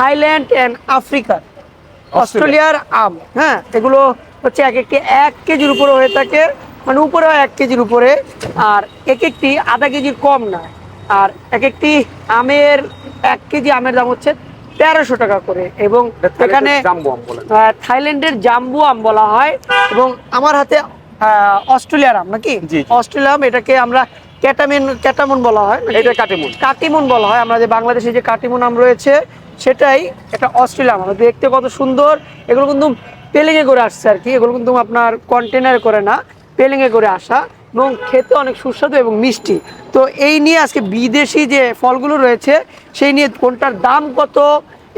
Thailand and Africa অস্ট্রেলিয়ার আম। হ্যাঁ, এগুলো হচ্ছে এক একটি 1 কেজির উপরে হয়ে থাকে, মানে উপরে 1 কেজির উপরে, আর এক একটি আধা কেজির কম না। আর এক একটি আমের 1 কেজি আমের দাম হচ্ছে 1300 টাকা করে। এবং এখানে থাইল্যান্ডের জাম্বু আম বলা হয়। এবং আমার হাতে অস্ট্রেলিয়ার আম নাকি, অস্ট্রেলিয়া আম, এটাকে আমরা ক্যাটামন বলা হয়, এটা কাটিমন বলা হয়। আমরা যে বাংলাদেশে যে কাটিমন আম রয়েছে সেটাই এটা অস্ট্রেলিয়া আম। দেখতে কত সুন্দর, এগুলো কিন্তু পেলিংয়ে করে আসছে আর কি, এগুলো কিন্তু আপনার কন্টেনারে করে না, পেলিংয়ে করে আসা, এবং খেতে অনেক সুস্বাদু এবং মিষ্টি। তো এই নিয়ে আজকে বিদেশি যে ফলগুলো রয়েছে সেই নিয়ে কোনটার দাম কত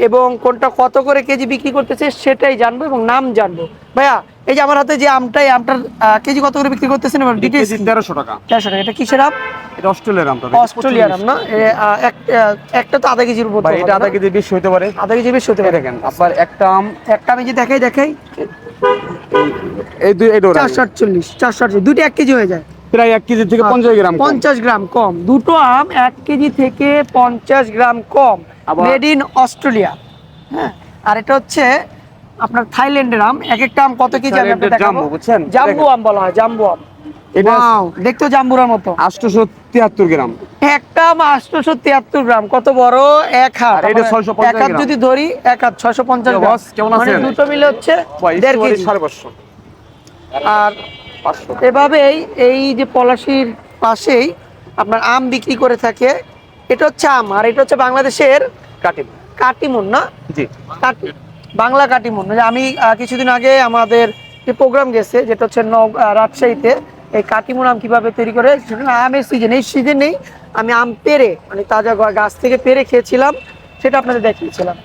এবং কোনটা কত করে কেজি বিক্রি করতেছে সেটাই জানবো এবং নাম জানবো। ভাইয়া, এই যে আমার হাতে যে আমটাই, আমটার কেজি কত করে বিক্রি করতেছেন? 1300 টাকা। 1300 টাকা। এটা কিসের আম? এটা অস্ট্রেলিয়ার আম। অস্ট্রেলিয়ার আম না? একটা তো আধা কেজির উপর। ভাই এটা আধা কেজি বেশি হতে পারে। আধা কেজি বেশি হতে পারে। দেখেন আপনার একটা আম, একটা আমি যে দেখাই এই দুই, এটা 448 দুইটা 1 কেজি হয়ে যায়, প্রায় 1 কেজি থেকে 50 গ্রাম, 50 গ্রাম কম। দুটো আম 1 কেজি থেকে 50 গ্রাম কম, মেড ইন অস্ট্রেলিয়া। হ্যাঁ, আর এটা হচ্ছে আপনার থাইল্যান্ডের আম। এক একটা আম কত কেজি আমি আপনাদের দেখাবো। জাম্বু আম বলা হয়, জাম্বু আম। এটা দেখতেও জাম্বুরার মতো। 873 গ্রাম। একটা আম 873 গ্রাম, কত বড় এক হাত। আর এটা 650 এক হাত গ্রাম যদি ধরি, এক হাত 650 গ্রাম। কেমন মানে আছেন? দুটো মিলে হচ্ছে 1.5 কেজি। 550 আর এভাবেই এই যে পলাশির পাশেই আপনার আম বিক্রি করে থাকে। এটা হচ্ছে আম, আর এটা হচ্ছে বাংলাদেশের কাটিমন না? জি, বাংলা কাটিমন। আমি কিছুদিন আগে আমাদের যে প্রোগ্রাম গেছে, যেটা হচ্ছে রাজশাহীতে, এই কাটিমন আম কিভাবে তৈরি করে, সেটা আমের সিজন, এই সিজনেই আমি আম পেরে, মানে তাজা গাছ থেকে পেরে খেয়েছিলাম, সেটা আপনাদের দেখিয়েছিলাম।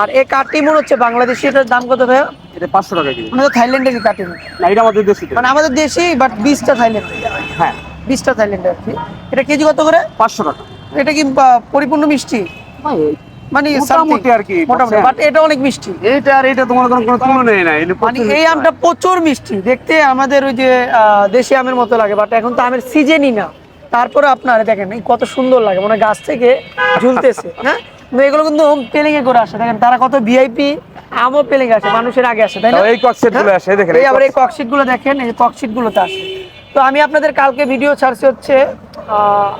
আর এই কাটিমন হচ্ছে বাংলাদেশি, এটার দাম কত ভাইয়া? এটা 500 টাকা কেজি। মানে থাইল্যান্ডের কাটিমন না, এটা আমাদের দেশি, মানে আমাদের দেশি, বাট 20টা থাইল্যান্ড। হ্যাঁ, 20টা থাইল্যান্ড আর কি। এটা কেজি কত করে? 500 টাকা। এটা কি পরিপূর্ণ মিষ্টি? মানে মোটামুটি আর কি, মোটামুটি, বাট এটা অনেক মিষ্টি। এটা আর এটা তোমার কোনো তুলনাই নাই। মানে এই আমটা প্রচুর মিষ্টি দেখতে, আমাদের ওই যে দেশি আমের মতো লাগে, বাট এখন তো আমের সিজনই না। তারপরে আপনারা দেখেন কত সুন্দর লাগে, মানে গাছ থেকে ঝুলতেছে। হ্যাঁ, এগুলো কিন্তু পেলিং এ করে আসে। দেখেন তারা কত ভিআইপি আমও পেলিং আসে, মানুষের আগে আসে, তাই না? এই ককশিট গুলো আসে, দেখেন এই আবার এই ককশিট গুলো দেখেন, এই ককশিট গুলোতে আসে। তো আমি আপনাদের কালকে ভিডিও ছাড়ছি হচ্ছে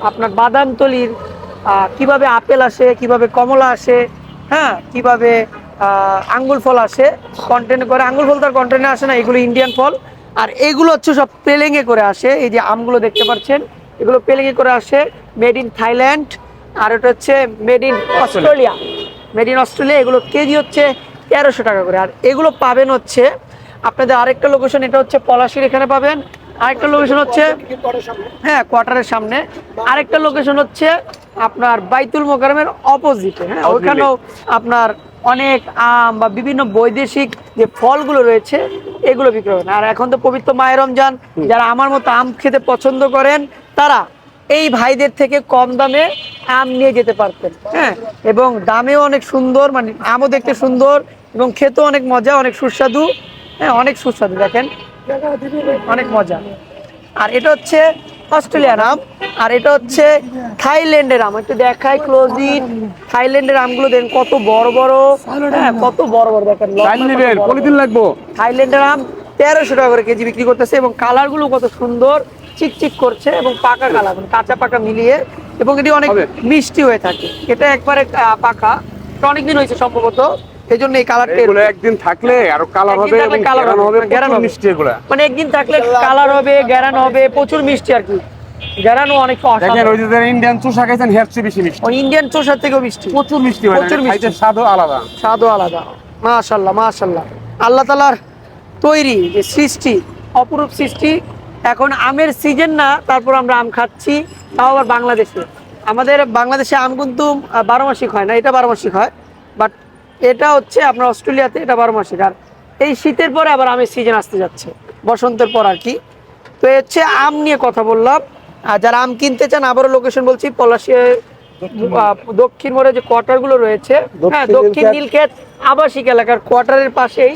আপনার বাদামতলির কিভাবে আপেল আসে, কিভাবে কমলা আসে, হ্যাঁ, কিভাবে আঙ্গুল ফল আসে কন্টেন্ট করে। আঙ্গুল ফল তার কন্টেন্টে আসে না, এগুলো ইন্ডিয়ান ফল। আর এগুলো হচ্ছে সব পেলেঙ্গে করে আসে। এই যে আমগুলো দেখতে পাচ্ছেন, এগুলো পেলেঙ্গে করে আসে, মেড ইন থাইল্যান্ড। আর এটা হচ্ছে made in Australia, made in Australia. এগুলো কেজি হচ্ছে 1300 টাকা করে। আর এগুলো পাবেন হচ্ছে আপনাদের আরেকটা লোকেশন, এটা হচ্ছে পলাশির, এখানে পাবেন। আরেকটা লোকেশন হচ্ছে, হ্যাঁ, কোয়ার্টারের সামনে। আরেকটা লোকেশন হচ্ছে আপনার বাইতুল মোকাররমের অপোজিটে। হ্যাঁ, ওইখানেও আপনার অনেক আম বা বিভিন্ন বৈদেশিক যে ফলগুলো রয়েছে এগুলো বিক্রি হবে। আর এখন তো পবিত্র মাহে রমজান, যারা আমার মতো আম খেতে পছন্দ করেন তারা এই ভাইদের থেকে কম দামে আম নিয়ে যেতে পারতেন। হ্যাঁ, এবং দামেও অনেক সুন্দর, মানে আমও দেখতে সুন্দর এবং খেতেও অনেক মজা, অনেক সুস্বাদু। হ্যাঁ, অনেক সুস্বাদু, দেখেন অনেক মজা। আর এটা হচ্ছে অস্ট্রেলিয়ার আম, আর এটা হচ্ছে থাইল্যান্ডের আম। একটু দেখাই ক্লোজলি, থাইল্যান্ডের আমগুলো দেখেন কত বড় বড়। হ্যাঁ, কত বড় বড় দেখেন। পলিথিন লাগবো। থাইল্যান্ডের আম 1300 টাকা করে কেজি বিক্রি করতেছে, এবং কালার গুলো কত সুন্দর, চিকচিক করছে, এবং পাকা কালার, মানে কাঁচা পাকা মিলিয়ে, এবং এটি অনেক মিষ্টি হয়ে থাকে। এটা একবারে পাকা, অনেকদিন হয়েছে সম্ভবত, এই জন্য এই কালারটা। এগুলো একদিন থাকলে আরো কালার হবে এবং গ্যারান হবে, গ্যারান হবে মিষ্টি। এগুলো মানে একদিন থাকলে কালার হবে, গ্যারান হবে, প্রচুর মিষ্টি আর কি। গ্যারানও অনেক দেখেন, ওই যে ইন্ডিয়ান চোষা খাইছেন, হের চেয়ে বেশি মিষ্টি। ওই ইন্ডিয়ান চোষার থেকেও মিষ্টি, প্রচুর মিষ্টি হয়, প্রচুর মিষ্টি, স্বাদও আলাদা, স্বাদও আলাদা। মাশাআল্লাহ, মাশাআল্লাহ, আল্লাহ তাআলার তৈরি যে সৃষ্টি, অপরূপ সৃষ্টি। এখন আমের সিজন না, তারপর আমরা আম খাচ্ছি, তাও আবার বাংলাদেশে। আমাদের বাংলাদেশে আম কিন্তু 12 মাসিক হয় না, এটা 12 মাসিক হয়, বাট এটা হচ্ছে আপনার অস্ট্রেলিয়াতে এটা 12 মাসিক। আর এই শীতের পরে আবার আমের সিজন আসতে যাচ্ছে, বসন্তের পর আর কি। তো হচ্ছে আম নিয়ে কথা বললাম। আর যারা আম কিনতে চান, আবারও লোকেশন বলছি, পলাশিয়া দক্ষিণ মোড়ে যে কোয়ার্টার গুলো রয়েছে, হ্যাঁ, দক্ষিণ নীলক্ষেত আবাসিক এলাকার কোয়ার্টারের পাশেই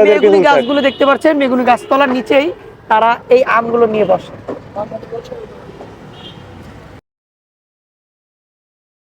বেগুনি গাছগুলো দেখতে পাচ্ছেন, বেগুনি গাছতলার নিচেই তারা এই আমগুলো নিয়ে বসে।